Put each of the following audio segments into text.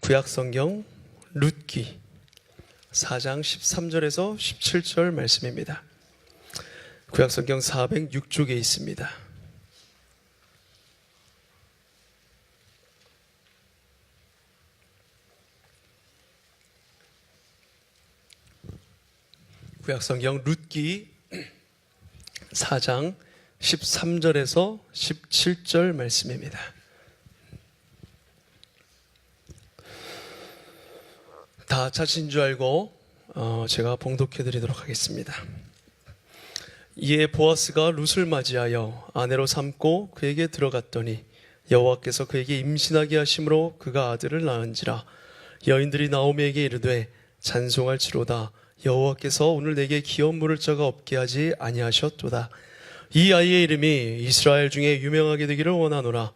구약성경 룻기 4장 13절에서 17절 말씀입니다. 구약성경 406쪽에 있습니다. 구약성경 룻기 4장 13절에서 17절 말씀입니다. 다 찾으신 줄 알고 제가 봉독해 드리도록 하겠습니다. 이에 보아스가 룻을 맞이하여 아내로 삼고 그에게 들어갔더니 여호와께서 그에게 임신하게 하심으로 그가 아들을 낳은지라. 여인들이 나오미에게 이르되 찬송할지로다. 여호와께서 오늘 내게 기업 물을 자가 없게 하지 아니하셨도다. 이 아이의 이름이 이스라엘 중에 유명하게 되기를 원하노라.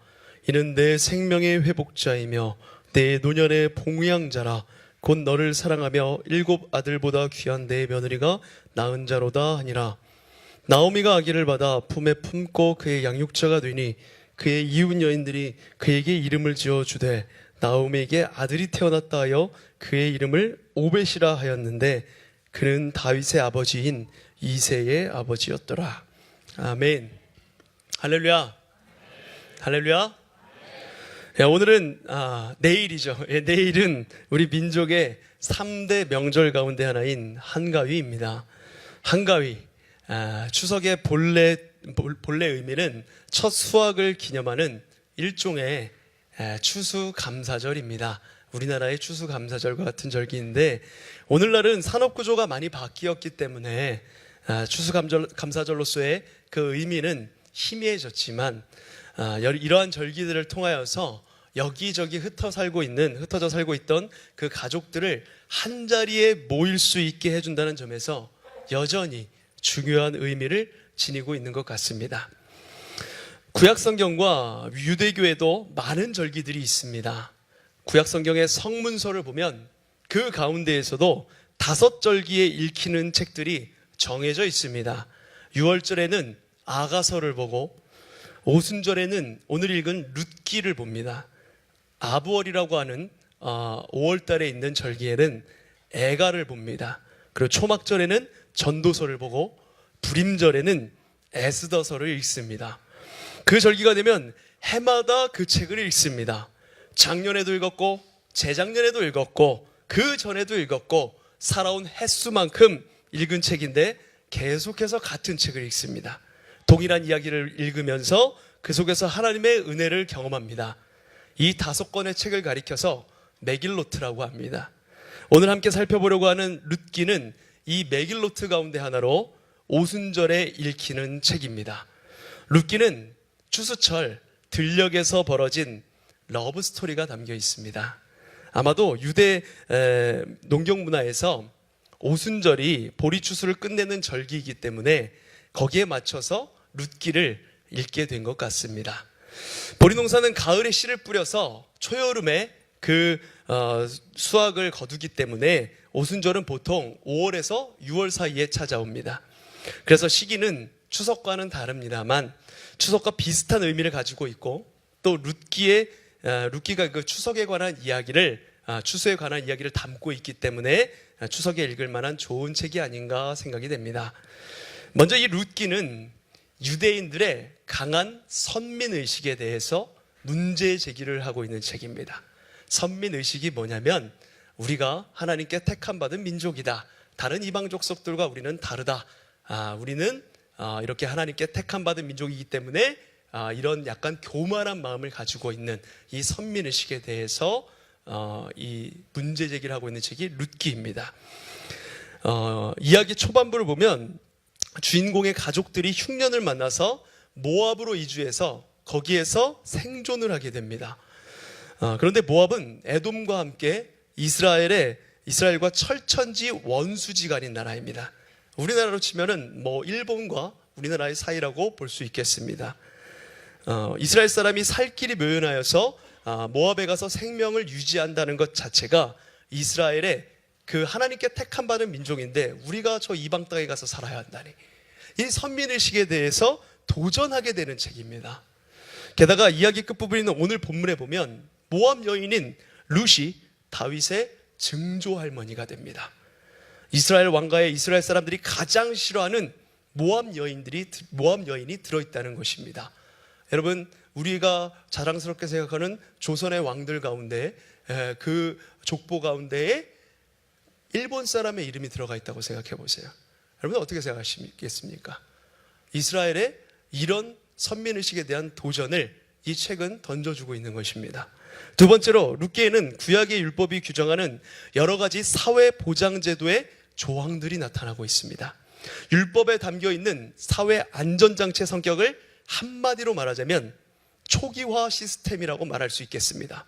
이는 내 생명의 회복자이며 내 노년의 봉양자라. 곧 너를 사랑하며 7 아들보다 귀한 내 며느리가 낳은 자로다 하니라. 나오미가 아기를 받아 품에 품고 그의 양육자가 되니 그의 이웃 여인들이 그에게 이름을 지어 주되 나오미에게 아들이 태어났다 하여 그의 이름을 오벳이라 하였는데 그는 다윗의 아버지인 이새의 아버지였더라. 아멘. 할렐루야. 할렐루야. 오늘은 내일이죠. 내일은 우리 민족의 3대 명절 가운데 하나인 한가위입니다. 한가위, 추석의 본래 의미는 첫 수확을 기념하는 일종의 추수감사절입니다. 우리나라의 추수감사절과 같은 절기인데 오늘날은 산업구조가 많이 바뀌었기 때문에 추수감사절로서의 그 의미는 희미해졌지만 이러한 절기들을 통하여서 여기저기 흩어져 살고 있던 그 가족들을 한자리에 모일 수 있게 해준다는 점에서 여전히 중요한 의미를 지니고 있는 것 같습니다. 구약성경과 유대교에도 많은 절기들이 있습니다. 구약성경의 성문서를 보면 그 가운데에서도 5절기에 읽히는 책들이 정해져 있습니다. 6월절에는 아가서를 보고 오순절에는 오늘 읽은 룻기를 봅니다. 아부월이라고 하는 5월달에 있는 절기에는 애가를 봅니다. 그리고 초막절에는 전도서를 보고 불임절에는 에스더서를 읽습니다. 그 절기가 되면 해마다 그 책을 읽습니다. 작년에도 읽었고 재작년에도 읽었고 그 전에도 읽었고 살아온 횟수만큼 읽은 책인데 계속해서 같은 책을 읽습니다. 동일한 이야기를 읽으면서 그 속에서 하나님의 은혜를 경험합니다. 이 5권의 책을 가리켜서 메길로트라고 합니다. 오늘 함께 살펴보려고 하는 룻기는 이 메길로트 가운데 하나로 오순절에 읽히는 책입니다. 룻기는 추수철 들녘에서 벌어진 러브 스토리가 담겨 있습니다. 아마도 유대 농경 문화에서 오순절이 보리추수를 끝내는 절기이기 때문에 거기에 맞춰서 룻기를 읽게 된 것 같습니다. 보리농사는 가을에 씨를 뿌려서 초여름에 그 수확을 거두기 때문에 오순절은 보통 5월에서 6월 사이에 찾아옵니다. 그래서 시기는 추석과는 다릅니다만 추석과 비슷한 의미를 가지고 있고 또 룻기가 그 추석에 관한 이야기를 추수에 관한 이야기를 담고 있기 때문에 추석에 읽을 만한 좋은 책이 아닌가 생각이 됩니다. 먼저 이 룻기는 유대인들의 강한 선민의식에 대해서 문제 제기를 하고 있는 책입니다. 선민의식이 뭐냐면 우리가 하나님께 택함받은 민족이다. 다른 이방 족속들과 우리는 다르다. 우리는 이렇게 하나님께 택함받은 민족이기 때문에 이런 약간 교만한 마음을 가지고 있는 이 선민의식에 대해서 이 문제 제기를 하고 있는 책이 룻기입니다. 이야기 초반부를 보면 주인공의 가족들이 흉년을 만나서 모압으로 이주해서 거기에서 생존을 하게 됩니다. 그런데 모압은 에돔과 함께 이스라엘과 철천지 원수지간인 나라입니다. 우리나라로 치면은 일본과 우리나라의 사이라고 볼 수 있겠습니다. 이스라엘 사람이 살 길이 묘연하여서 모압에 가서 생명을 유지한다는 것 자체가 이스라엘의 그 하나님께 택함 받은 민족인데 우리가 저 이방 땅에 가서 살아야 한다니, 이 선민의식에 대해서 도전하게 되는 책입니다. 게다가 이야기 끝부분에 있는 오늘 본문에 보면 모압 여인인 룻이 다윗의 증조 할머니가 됩니다. 이스라엘 왕가에 이스라엘 사람들이 가장 싫어하는 모압 여인이 들어있다는 것입니다. 여러분, 우리가 자랑스럽게 생각하는 조선의 왕들 가운데, 그 족보 가운데에 일본 사람의 이름이 들어가 있다고 생각해 보세요. 여러분 어떻게 생각하시겠습니까? 이스라엘의 이런 선민의식에 대한 도전을 이 책은 던져주고 있는 것입니다. 두 번째로 룻기에는 구약의 율법이 규정하는 여러 가지 사회 보장 제도의 조항들이 나타나고 있습니다. 율법에 담겨 있는 사회 안전장치의 성격을 한마디로 말하자면 초기화 시스템이라고 말할 수 있겠습니다.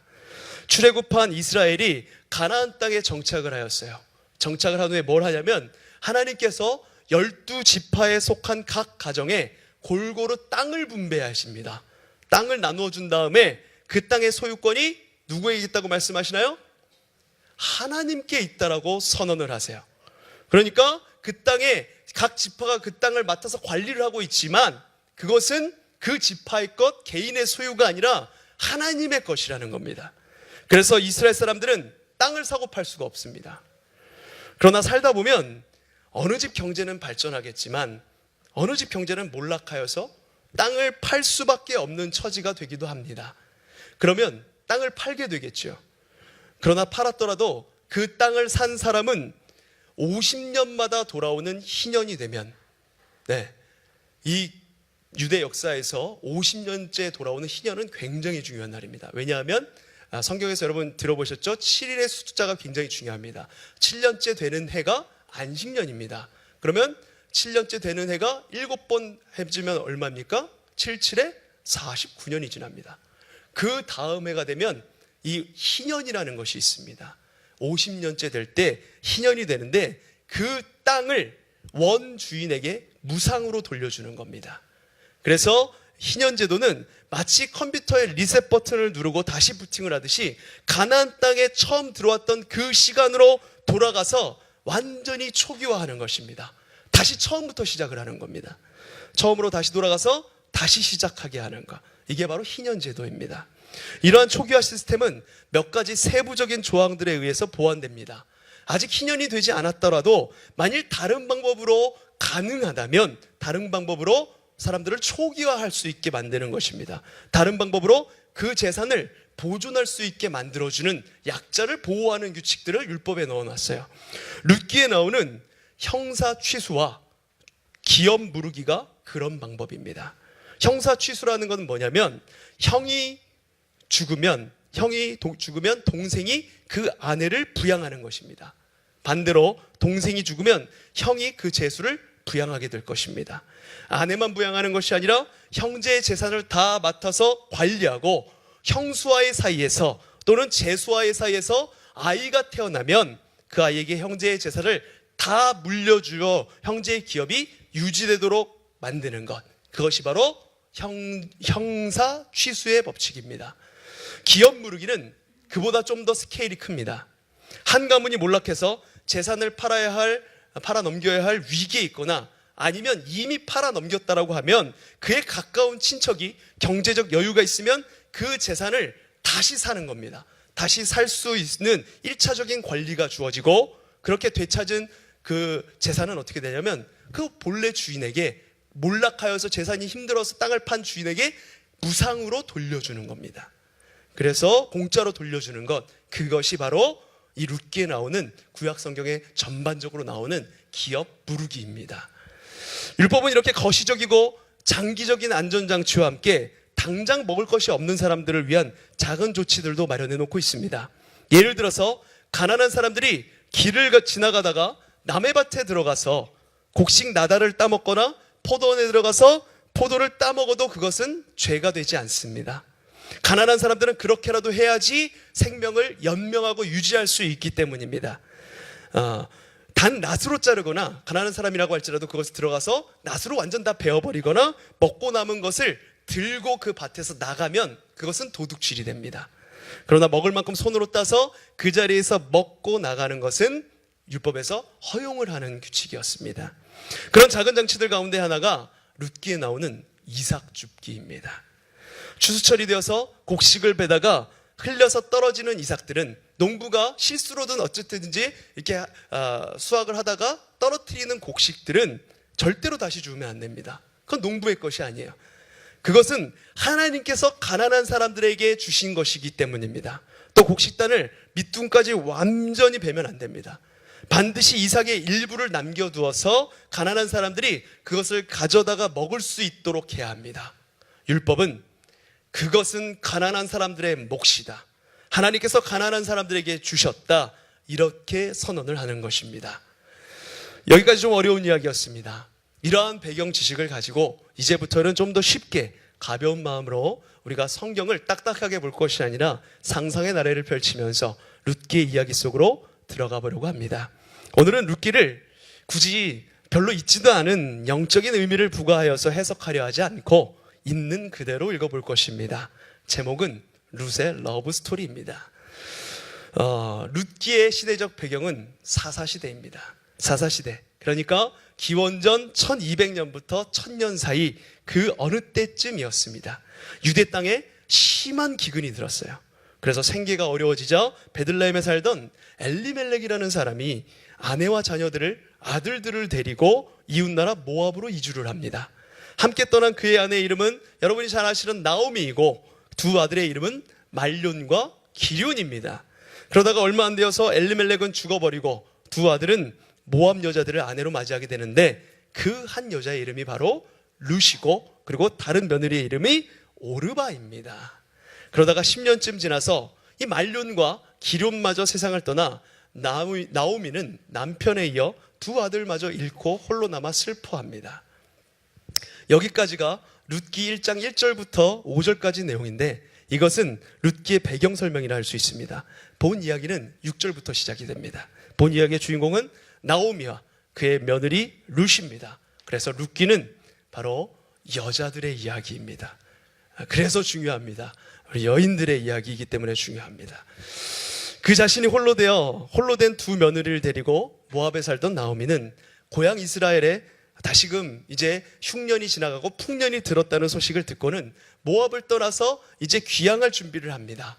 출애굽한 이스라엘이 가나안 땅에 정착을 하였어요. 정착을 한 후에 뭘 하냐면 하나님께서 12지파에 속한 각 가정에 골고루 땅을 분배하십니다. 땅을 나누어 준 다음에 그 땅의 소유권이 누구에게 있다고 말씀하시나요? 하나님께 있다라고 선언을 하세요. 그러니까 그 땅에 각 지파가 그 땅을 맡아서 관리를 하고 있지만 그것은 그 지파의 것, 개인의 소유가 아니라 하나님의 것이라는 겁니다. 그래서 이스라엘 사람들은 땅을 사고 팔 수가 없습니다. 그러나 살다 보면 어느 집 경제는 발전하겠지만 어느 집 경제는 몰락하여서 땅을 팔 수밖에 없는 처지가 되기도 합니다. 그러면 땅을 팔게 되겠죠. 그러나 팔았더라도 그 땅을 산 사람은 50년마다 돌아오는 희년이 되면, 이 유대 역사에서 50년째 돌아오는 희년은 굉장히 중요한 날입니다. 왜냐하면 성경에서 여러분 들어보셨죠? 7일의 숫자가 굉장히 중요합니다. 7년째 되는 해가 안식년입니다. 그러면 7년째 되는 해가 7번 해주면 얼마입니까? 7, 7에 49년이 지납니다. 그 다음 해가 되면 이 희년이라는 것이 있습니다. 50년째 될 때 희년이 되는데 그 땅을 원주인에게 무상으로 돌려주는 겁니다. 그래서 희년제도는 마치 컴퓨터의 리셋 버튼을 누르고 다시 부팅을 하듯이 가나안 땅에 처음 들어왔던 그 시간으로 돌아가서 완전히 초기화하는 것입니다. 다시 처음부터 시작을 하는 겁니다. 처음으로 다시 돌아가서 다시 시작하게 하는 것, 이게 바로 희년제도입니다. 이러한 초기화 시스템은 몇 가지 세부적인 조항들에 의해서 보완됩니다. 아직 희년이 되지 않았더라도 만일 다른 방법으로 가능하다면 다른 방법으로 사람들을 초기화할 수 있게 만드는 것입니다. 다른 방법으로 그 재산을 보존할 수 있게 만들어주는, 약자를 보호하는 규칙들을 율법에 넣어놨어요. 룻기에 나오는 형사 취수와 기업 무르기가 그런 방법입니다. 형사 취수라는 것은 뭐냐면 형이 죽으면 동생이 그 아내를 부양하는 것입니다. 반대로 동생이 죽으면 형이 그 제수를 부양하게 될 것입니다. 아내만 부양하는 것이 아니라 형제의 재산을 다 맡아서 관리하고 형수와의 사이에서 또는 제수와의 사이에서 아이가 태어나면 그 아이에게 형제의 재산을 다 물려주어 형제의 기업이 유지되도록 만드는 것, 그것이 바로 형사 취수의 법칙입니다. 기업 무르기는 그보다 좀 더 스케일이 큽니다. 한 가문이 몰락해서 재산을 팔아 넘겨야 할 위기에 있거나 아니면 이미 팔아 넘겼다라고 하면 그에 가까운 친척이 경제적 여유가 있으면 그 재산을 다시 사는 겁니다. 다시 살 수 있는 1차적인 권리가 주어지고, 그렇게 되찾은 그 재산은 어떻게 되냐면 그 본래 주인에게, 몰락하여서 재산이 힘들어서 땅을 판 주인에게 무상으로 돌려주는 겁니다. 그래서 공짜로 돌려주는 것, 그것이 바로 이 룻기에 나오는, 구약 성경에 전반적으로 나오는 기업 무르기입니다. 율법은 이렇게 거시적이고 장기적인 안전장치와 함께 당장 먹을 것이 없는 사람들을 위한 작은 조치들도 마련해 놓고 있습니다. 예를 들어서 가난한 사람들이 길을 지나가다가 남의 밭에 들어가서 곡식 나달을 따먹거나 포도원에 들어가서 포도를 따먹어도 그것은 죄가 되지 않습니다. 가난한 사람들은 그렇게라도 해야지 생명을 연명하고 유지할 수 있기 때문입니다. 단 낫으로 자르거나, 가난한 사람이라고 할지라도 그것을 들어가서 낫으로 완전 다 베어버리거나 먹고 남은 것을 들고 그 밭에서 나가면 그것은 도둑질이 됩니다. 그러나 먹을 만큼 손으로 따서 그 자리에서 먹고 나가는 것은 율법에서 허용을 하는 규칙이었습니다. 그런 작은 장치들 가운데 하나가 룻기에 나오는 이삭 줍기입니다. 추수철이 되어서 곡식을 베다가 흘려서 떨어지는 이삭들은 농부가 실수로든 어쨌든지 이렇게 수확을 하다가 떨어뜨리는 곡식들은 절대로 다시 주우면 안 됩니다. 그건 농부의 것이 아니에요. 그것은 하나님께서 가난한 사람들에게 주신 것이기 때문입니다. 또 곡식단을 밑둥까지 완전히 베면 안 됩니다. 반드시 이삭의 일부를 남겨두어서 가난한 사람들이 그것을 가져다가 먹을 수 있도록 해야 합니다. 율법은 그것은 가난한 사람들의 몫이다. 하나님께서 가난한 사람들에게 주셨다. 이렇게 선언을 하는 것입니다. 여기까지 좀 어려운 이야기였습니다. 이러한 배경 지식을 가지고 이제부터는 좀 더 쉽게 가벼운 마음으로 우리가 성경을 딱딱하게 볼 것이 아니라 상상의 나래를 펼치면서 룻기의 이야기 속으로 들어가 보려고 합니다. 오늘은 룻기를 굳이 별로 있지도 않은 영적인 의미를 부과하여서 해석하려 하지 않고 있는 그대로 읽어볼 것입니다. 제목은 룻의 러브 스토리입니다. 룻기의 시대적 배경은 사사시대입니다. 사사시대, 그러니까 기원전 1200년부터 1000년 사이 그 어느 때쯤이었습니다. 유대 땅에 심한 기근이 들었어요. 그래서 생계가 어려워지자 베들레헴에 살던 엘리멜렉이라는 사람이 아내와 아들들을 데리고 이웃나라 모압으로 이주를 합니다. 함께 떠난 그의 아내의 이름은 여러분이 잘 아시는 나오미이고 두 아들의 이름은 말론과 기륜입니다. 그러다가 얼마 안 되어서 엘리멜렉은 죽어버리고 두 아들은 모압 여자들을 아내로 맞이하게 되는데 그 한 여자의 이름이 바로 룻이고 그리고 다른 며느리의 이름이 오르바입니다. 그러다가 10년쯤 지나서 이 말론과 기륜마저 세상을 떠나 나오미는 남편에 이어 두 아들마저 잃고 홀로 남아 슬퍼합니다. 여기까지가 룻기 1장 1절부터 5절까지 내용인데 이것은 룻기의 배경 설명이라 할 수 있습니다. 본 이야기는 6절부터 시작이 됩니다. 본 이야기의 주인공은 나오미와 그의 며느리 룻입니다. 그래서 룻기는 바로 여자들의 이야기입니다. 그래서 중요합니다. 우리 여인들의 이야기이기 때문에 중요합니다. 그 자신이 홀로 된 두 며느리를 데리고 모압에 살던 나오미는 고향 이스라엘에 다시금 이제 흉년이 지나가고 풍년이 들었다는 소식을 듣고는 모압을 떠나서 이제 귀향할 준비를 합니다.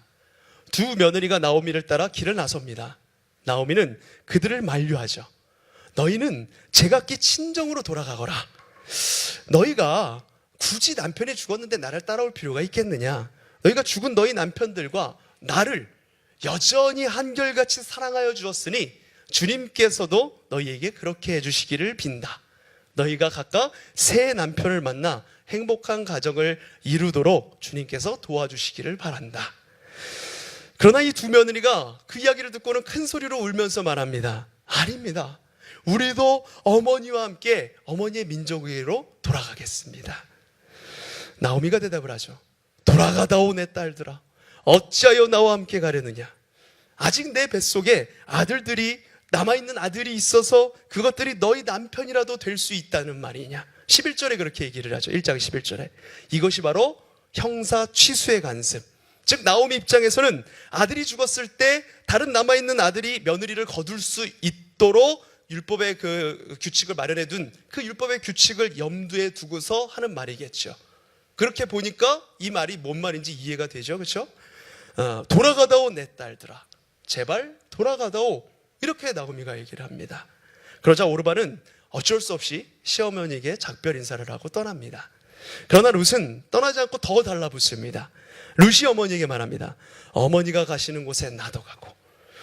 두 며느리가 나오미를 따라 길을 나섭니다. 나오미는 그들을 만류하죠. 너희는 제각기 친정으로 돌아가거라. 너희가 굳이 남편이 죽었는데 나를 따라올 필요가 있겠느냐? 너희가 죽은 너희 남편들과 나를 여전히 한결같이 사랑하여 주었으니 주님께서도 너희에게 그렇게 해주시기를 빈다. 너희가 각각 새 남편을 만나 행복한 가정을 이루도록 주님께서 도와주시기를 바란다. 그러나 이 두 며느리가 그 이야기를 듣고는 큰 소리로 울면서 말합니다. 아닙니다. 우리도 어머니와 함께 어머니의 민족에게로 돌아가겠습니다. 나오미가 대답을 하죠. 돌아가다오 내 딸들아, 어찌하여 나와 함께 가려느냐? 아직 내 뱃속에 남아있는 아들이 있어서 그것들이 너희 남편이라도 될 수 있다는 말이냐? 11절에 그렇게 얘기를 하죠. 1장 11절에. 이것이 바로 형사 취수의 간섭. 즉 나오미 입장에서는 아들이 죽었을 때 다른 남아있는 아들이 며느리를 거둘 수 있도록 율법의 그 규칙을 마련해 둔 그 율법의 규칙을 염두에 두고서 하는 말이겠죠. 그렇게 보니까 이 말이 뭔 말인지 이해가 되죠. 그렇죠? 돌아가다오 내 딸들아, 제발 돌아가다오, 이렇게 나오미가 얘기를 합니다. 그러자 오르바는 어쩔 수 없이 시어머니에게 작별 인사를 하고 떠납니다. 그러나 룻은 떠나지 않고 더 달라붙습니다. 룻이 어머니에게 말합니다. 어머니가 가시는 곳에 나도 가고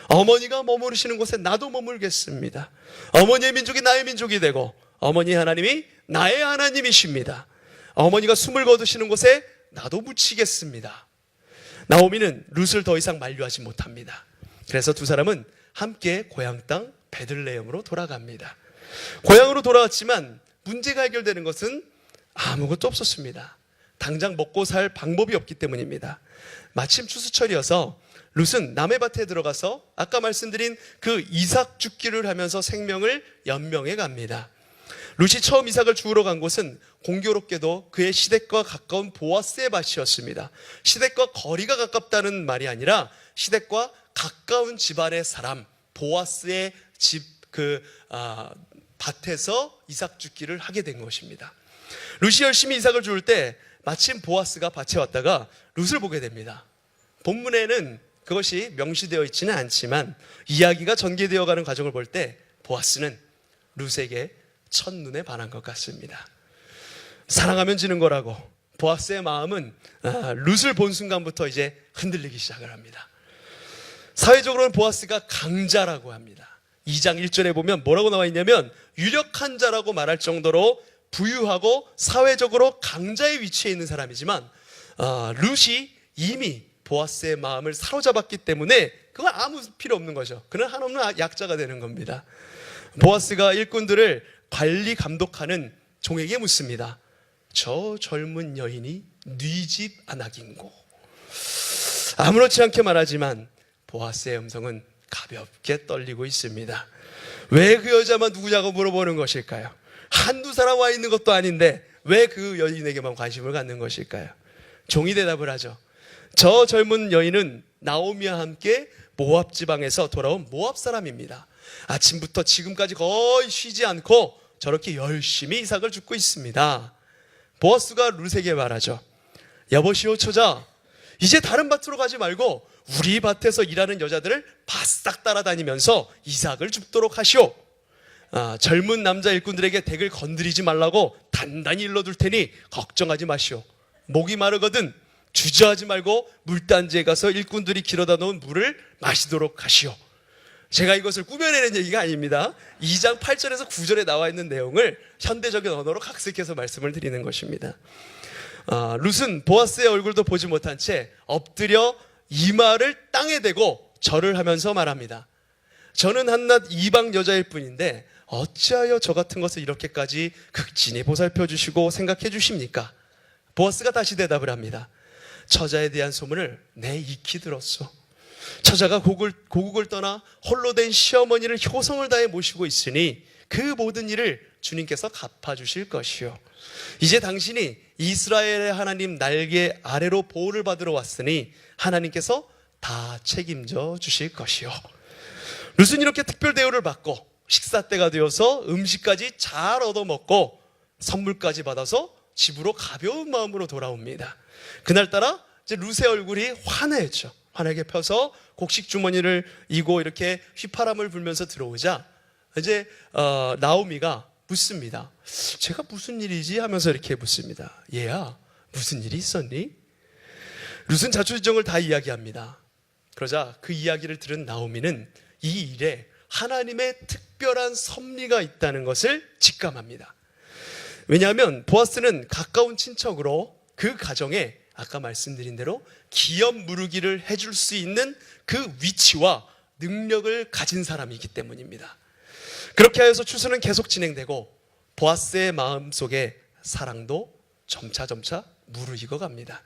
어머니가 머무르시는 곳에 나도 머물겠습니다. 어머니의 민족이 나의 민족이 되고 어머니의 하나님이 나의 하나님이십니다. 어머니가 숨을 거두시는 곳에 나도 묻히겠습니다. 나오미는 룻을 더 이상 만류하지 못합니다. 그래서 두 사람은 함께 고향 땅 베들레헴으로 돌아갑니다. 고향으로 돌아왔지만 문제가 해결되는 것은 아무것도 없었습니다. 당장 먹고 살 방법이 없기 때문입니다. 마침 추수철이어서 룻은 남의 밭에 들어가서 아까 말씀드린 그 이삭 줍기를 하면서 생명을 연명해 갑니다. 룻이 처음 이삭을 주우러 간 곳은 공교롭게도 그의 시댁과 가까운 보아스의 밭이었습니다. 시댁과 거리가 가깝다는 말이 아니라 시댁과 가까운 집안의 사람 보아스의 집 밭에서 이삭 줍기를 하게 된 것입니다. 룻이 열심히 이삭을 주울 때 마침 보아스가 밭에 왔다가 룻을 보게 됩니다. 본문에는 그것이 명시되어 있지는 않지만 이야기가 전개되어가는 과정을 볼 때 보아스는 룻에게 첫눈에 반한 것 같습니다. 사랑하면 지는 거라고 보아스의 마음은 룻을 본 순간부터 이제 흔들리기 시작을 합니다. 사회적으로는 보아스가 강자라고 합니다. 2장 1절에 보면 뭐라고 나와 있냐면 유력한 자라고 말할 정도로 부유하고 사회적으로 강자의 위치에 있는 사람이지만 룻이 이미 보아스의 마음을 사로잡았기 때문에 그건 아무 필요 없는 거죠. 그는 한없는 약자가 되는 겁니다. 보아스가 일꾼들을 관리 감독하는 종에게 묻습니다. 저 젊은 여인이 네 집 안악인고. 아무렇지 않게 말하지만 보아스의 음성은 가볍게 떨리고 있습니다. 왜 그 여자만 누구냐고 물어보는 것일까요? 한두 사람 와 있는 것도 아닌데 왜 그 여인에게만 관심을 갖는 것일까요? 종이 대답을 하죠. 저 젊은 여인은 나오미와 함께 모압 지방에서 돌아온 모압 사람입니다. 아침부터 지금까지 거의 쉬지 않고 저렇게 열심히 이삭을 줍고 있습니다. 보아스가 룻에게 말하죠. 여보시오 처자, 이제 다른 밭으로 가지 말고 우리 밭에서 일하는 여자들을 바싹 따라다니면서 이삭을 줍도록 하시오. 젊은 남자 일꾼들에게 덱을 건드리지 말라고 단단히 일러둘 테니 걱정하지 마시오. 목이 마르거든 주저하지 말고 물단지에 가서 일꾼들이 길어다 놓은 물을 마시도록 하시오. 제가 이것을 꾸며내는 얘기가 아닙니다. 2장 8절에서 9절에 나와 있는 내용을 현대적인 언어로 각색해서 말씀을 드리는 것입니다. 룻은 보아스의 얼굴도 보지 못한 채 엎드려 이마를 땅에 대고 절을 하면서 말합니다. 저는 한낱 이방 여자일 뿐인데 어찌하여 저 같은 것을 이렇게까지 극진히 보살펴 주시고 생각해 주십니까? 보아스가 다시 대답을 합니다. 처자에 대한 소문을 내 익히 들었소. 처자가 고국을 떠나 홀로 된 시어머니를 효성을 다해 모시고 있으니 그 모든 일을 주님께서 갚아주실 것이요. 이제 당신이 이스라엘의 하나님 날개 아래로 보호를 받으러 왔으니 하나님께서 다 책임져 주실 것이요. 룻은 이렇게 특별 대우를 받고 식사 때가 되어서 음식까지 잘 얻어먹고 선물까지 받아서 집으로 가벼운 마음으로 돌아옵니다. 그날따라 이제 룻의 얼굴이 환해졌죠. 환하게 펴서 곡식 주머니를 이고 이렇게 휘파람을 불면서 들어오자 이제 나오미가 묻습니다. 제가 무슨 일이지 하면서 이렇게 묻습니다. 얘야, 무슨 일이 있었니? 룻은 자초지종을 다 이야기합니다. 그러자 그 이야기를 들은 나오미는 이 일에 하나님의 특별한 섭리가 있다는 것을 직감합니다. 왜냐하면 보아스는 가까운 친척으로 그 가정에 아까 말씀드린 대로 기업 무르기를 해줄 수 있는 그 위치와 능력을 가진 사람이기 때문입니다. 그렇게 하여서 추수는 계속 진행되고 보아스의 마음속에 사랑도 점차점차 무르익어 갑니다.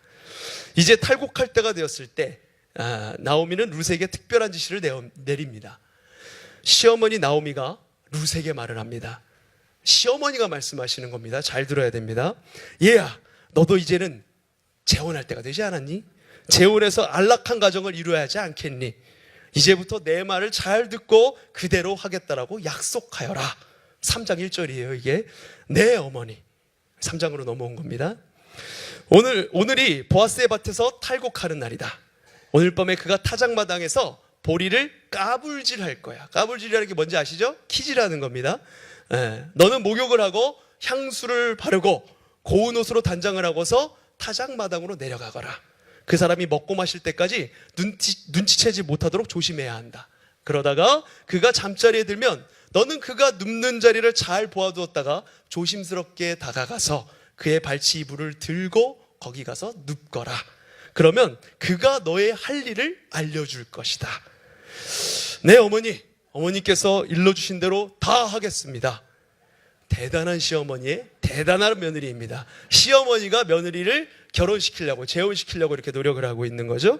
이제 탈곡할 때가 되었을 때 나오미는 룻에게 특별한 지시를 내립니다. 시어머니 나오미가 룻에게 말을 합니다. 시어머니가 말씀하시는 겁니다. 잘 들어야 됩니다. 얘야, 너도 이제는 재혼할 때가 되지 않았니? 재혼해서 안락한 가정을 이루어야 하지 않겠니? 이제부터 내 말을 잘 듣고 그대로 하겠다라고 약속하여라. 3장 1절이에요 이게. 내 어머니. 3장으로 넘어온 겁니다. 오늘이 보아스의 밭에서 탈곡하는 날이다. 오늘 밤에 그가 타작마당에서 보리를 까불질할 거야. 까불질이라는 게 뭔지 아시죠? 키질하는 겁니다. 너는 목욕을 하고 향수를 바르고 고운 옷으로 단장을 하고서 타작마당으로 내려가거라. 그 사람이 먹고 마실 때까지 눈치채지 못하도록 조심해야 한다. 그러다가 그가 잠자리에 들면 너는 그가 눕는 자리를 잘 보아두었다가 조심스럽게 다가가서 그의 발치 이불을 들고 거기 가서 눕거라. 그러면 그가 너의 할 일을 알려줄 것이다. 네, 어머니께서 일러주신 대로 다 하겠습니다. 대단한 시어머니의 대단한 며느리입니다. 시어머니가 며느리를 결혼시키려고 재혼시키려고 이렇게 노력을 하고 있는 거죠.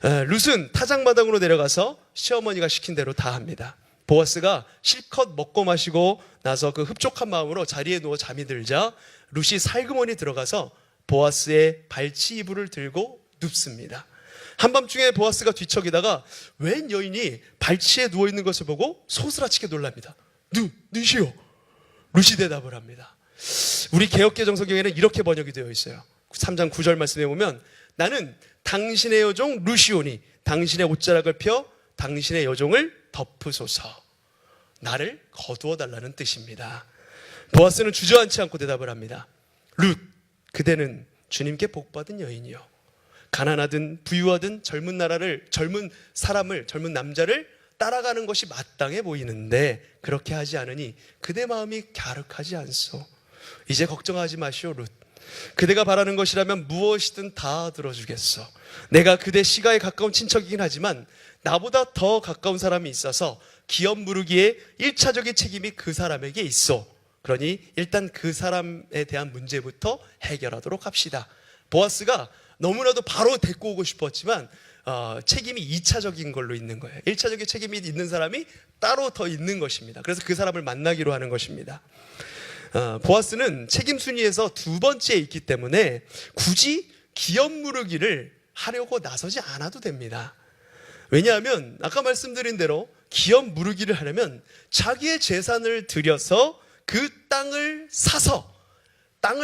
룻은 타작마당으로 내려가서 시어머니가 시킨 대로 다 합니다. 보아스가 실컷 먹고 마시고 나서 그 흡족한 마음으로 자리에 누워 잠이 들자 룻이 살그머니 들어가서 보아스의 발치 이불을 들고 눕습니다. 한밤중에 보아스가 뒤척이다가 웬 여인이 발치에 누워있는 것을 보고 소스라치게 놀랍니다. 누시오. 룻이 대답을 합니다. 우리 개역개정 성경에는 이렇게 번역이 되어 있어요. 3장 9절 말씀에 보면 나는 당신의 여종 루시오니 당신의 옷자락을 펴 당신의 여종을 덮으소서. 나를 거두어 달라는 뜻입니다. 보아스는 주저앉지 않고 대답을 합니다. 룻, 그대는 주님께 복받은 여인이요, 가난하든 부유하든 젊은 젊은 남자를 따라가는 것이 마땅해 보이는데 그렇게 하지 않으니 그대 마음이 갸륵하지 않소. 이제 걱정하지 마시오 룻. 그대가 바라는 것이라면 무엇이든 다 들어주겠소. 내가 그대 시가에 가까운 친척이긴 하지만 나보다 더 가까운 사람이 있어서 기업 무르기에 1차적인 책임이 그 사람에게 있어. 그러니 일단 그 사람에 대한 문제부터 해결하도록 합시다. 보아스가 너무나도 바로 데리고 오고 싶었지만 책임이 2차적인 걸로 있는 거예요. 1차적인 책임이 있는 사람이 따로 더 있는 것입니다. 그래서 그 사람을 만나기로 하는 것입니다. 보아스는 책임 순위에서 두 번째에 있기 때문에 굳이 기업 무르기를 하려고 나서지 않아도 됩니다. 왜냐하면 아까 말씀드린 대로 기업 무르기를 하려면 자기의 재산을 들여서 그 땅을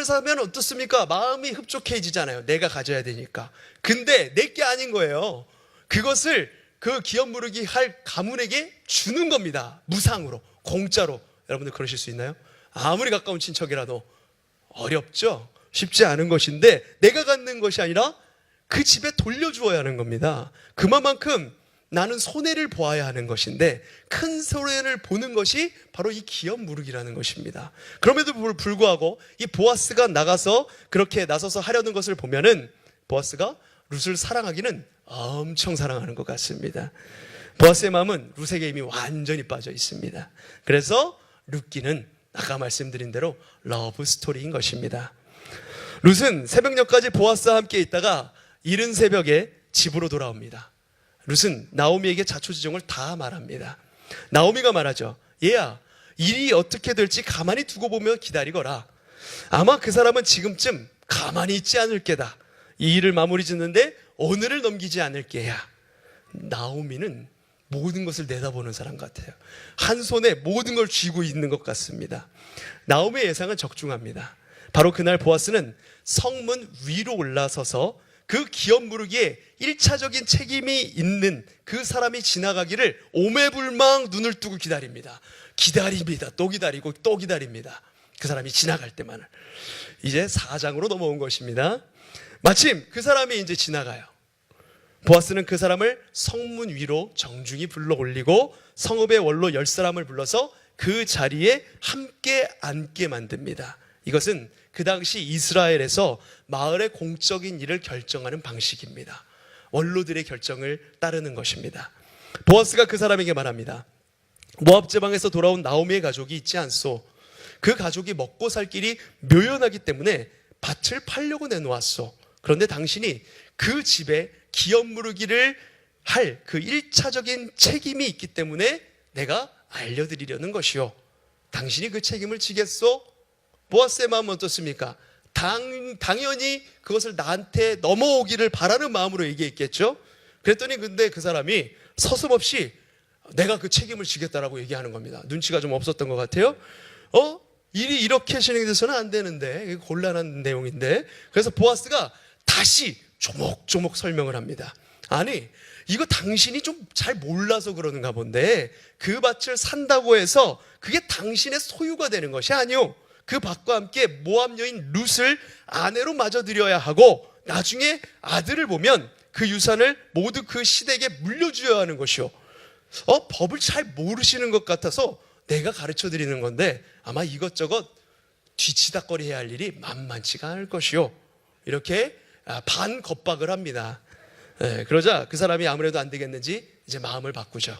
사면 어떻습니까? 마음이 흡족해지잖아요. 내가 가져야 되니까. 근데 내게 아닌 거예요. 그것을 그 기업 무르기 할 가문에게 주는 겁니다. 무상으로, 공짜로. 여러분들 그러실 수 있나요? 아무리 가까운 친척이라도 어렵죠. 쉽지 않은 것인데 내가 갖는 것이 아니라 그 집에 돌려주어야 하는 겁니다. 그만큼 나는 손해를 보아야 하는 것인데 큰 손해를 보는 것이 바로 이 기업 무르기라는 것입니다. 그럼에도 불구하고 이 보아스가 그렇게 나서서 하려는 것을 보면은 보아스가 룻을 사랑하기는 엄청 사랑하는 것 같습니다. 보아스의 마음은 룻에게 이미 완전히 빠져 있습니다. 그래서 룻기는 아까 말씀드린 대로 러브 스토리인 것입니다. 룻은 새벽녘까지 보아스와 함께 있다가 이른 새벽에 집으로 돌아옵니다. 룻은 나오미에게 자초지종을 다 말합니다. 나오미가 말하죠. 얘야, 일이 어떻게 될지 가만히 두고 보며 기다리거라. 아마 그 사람은 지금쯤 가만히 있지 않을 게다. 이 일을 마무리 짓는데 오늘을 넘기지 않을 게야. 나오미는 모든 것을 내다보는 사람 같아요. 한 손에 모든 걸 쥐고 있는 것 같습니다. 나오미의 예상은 적중합니다. 바로 그날 보아스는 성문 위로 올라서서 그 기업 무르기에 1차적인 책임이 있는 그 사람이 지나가기를 오매불망 눈을 뜨고 기다립니다. 또 기다리고 또 기다립니다. 그 사람이 지나갈 때만을. 이제 4장으로 넘어온 것입니다. 마침 그 사람이 이제 지나가요. 보아스는 그 사람을 성문 위로 정중히 불러 올리고 성읍의 원로 10사람을 불러서 그 자리에 함께 앉게 만듭니다. 이것은 그 당시 이스라엘에서 마을의 공적인 일을 결정하는 방식입니다. 원로들의 결정을 따르는 것입니다. 보아스가 그 사람에게 말합니다. 모압 지방에서 돌아온 나오미의 가족이 있지 않소. 그 가족이 먹고 살 길이 묘연하기 때문에 밭을 팔려고 내놓았소. 그런데 당신이 그 집에 기업 무르기를 할 그 1차적인 책임이 있기 때문에 내가 알려드리려는 것이요. 당신이 그 책임을 지겠소? 보아스의 마음은 어떻습니까? 당연히 그것을 나한테 넘어오기를 바라는 마음으로 얘기했겠죠. 그랬더니 근데 그 사람이 서슴없이 내가 그 책임을 지겠다라고 얘기하는 겁니다. 눈치가 좀 없었던 것 같아요. 일이 이렇게 진행돼서는 안 되는데, 곤란한 내용인데. 그래서 보아스가 다시 조목조목 설명을 합니다. 아니, 이거 당신이 좀 잘 몰라서 그러는가 본데 그 밭을 산다고 해서 그게 당신의 소유가 되는 것이 아니오. 그 밭과 함께 모압 여인 룻을 아내로 맞아들여야 하고 나중에 아들을 보면 그 유산을 모두 그 시댁에 물려주어야 하는 것이오. 법을 잘 모르시는 것 같아서 내가 가르쳐 드리는 건데 아마 이것저것 뒤치다꺼리 해야 할 일이 만만치가 않을 것이오. 이렇게 반겉박을 합니다. 그러자 그 사람이 아무래도 안 되겠는지 이제 마음을 바꾸죠.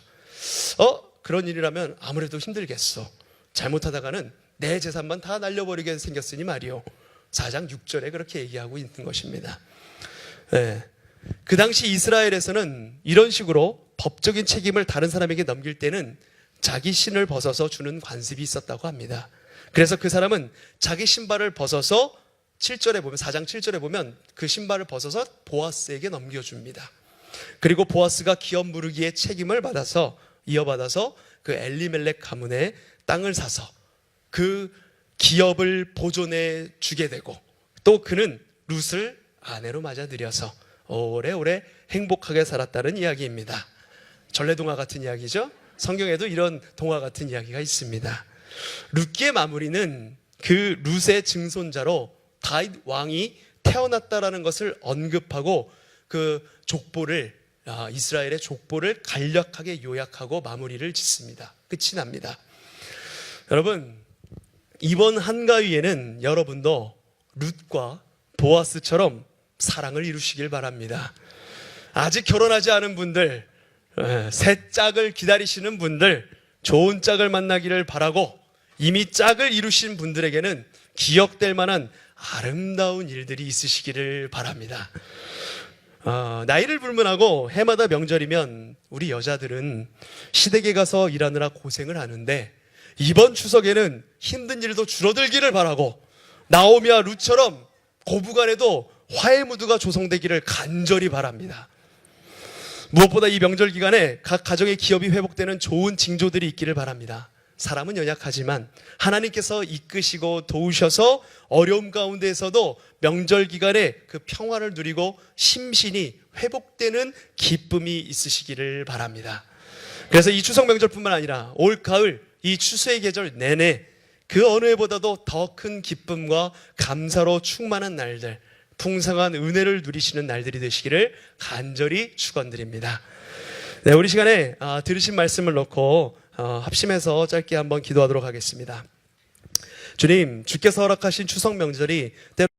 그런 일이라면 아무래도 힘들겠어. 잘못하다가는 내 재산만 다 날려버리게 생겼으니 말이오. 4장 6절에 그렇게 얘기하고 있는 것입니다. 그 당시 이스라엘에서는 이런 식으로 법적인 책임을 다른 사람에게 넘길 때는 자기 신을 벗어서 주는 관습이 있었다고 합니다. 그래서 그 사람은 자기 신발을 벗어서 7절에 보면 4장 7절에 보면 그 신발을 벗어서 보아스에게 넘겨줍니다. 그리고 보아스가 기업 무르기의 책임을 이어받아서 그 엘리멜렉 가문의 땅을 사서 그 기업을 보존해 주게 되고 또 그는 룻을 아내로 맞아들여서 오래오래 행복하게 살았다는 이야기입니다. 전래동화 같은 이야기죠. 성경에도 이런 동화 같은 이야기가 있습니다. 룻기의 마무리는 그 룻의 증손자로 다윗 왕이 태어났다라는 것을 언급하고 그 족보를 이스라엘의 족보를 간략하게 요약하고 마무리를 짓습니다. 끝이 납니다. 여러분, 이번 한가위에는 여러분도 룻과 보아스처럼 사랑을 이루시길 바랍니다. 아직 결혼하지 않은 분들, 새 짝을 기다리시는 분들, 좋은 짝을 만나기를 바라고 이미 짝을 이루신 분들에게는 기억될 만한 아름다운 일들이 있으시기를 바랍니다. 나이를 불문하고 해마다 명절이면 우리 여자들은 시댁에 가서 일하느라 고생을 하는데 이번 추석에는 힘든 일도 줄어들기를 바라고 나오미와 룻처럼 고부간에도 화해 무드가 조성되기를 간절히 바랍니다. 무엇보다 이 명절 기간에 각 가정의 기업이 회복되는 좋은 징조들이 있기를 바랍니다. 사람은 연약하지만 하나님께서 이끄시고 도우셔서 어려움 가운데에서도 명절 기간에 그 평화를 누리고 심신이 회복되는 기쁨이 있으시기를 바랍니다. 그래서 이 추석 명절뿐만 아니라 올 가을 이 추수의 계절 내내 그 어느 해보다도 더 큰 기쁨과 감사로 충만한 날들, 풍성한 은혜를 누리시는 날들이 되시기를 간절히 축원드립니다. 네, 우리 시간에 들으신 말씀을 놓고 합심해서 짧게 한번 기도하도록 하겠습니다. 주님, 주께서 허락하신 추석 명절이 때로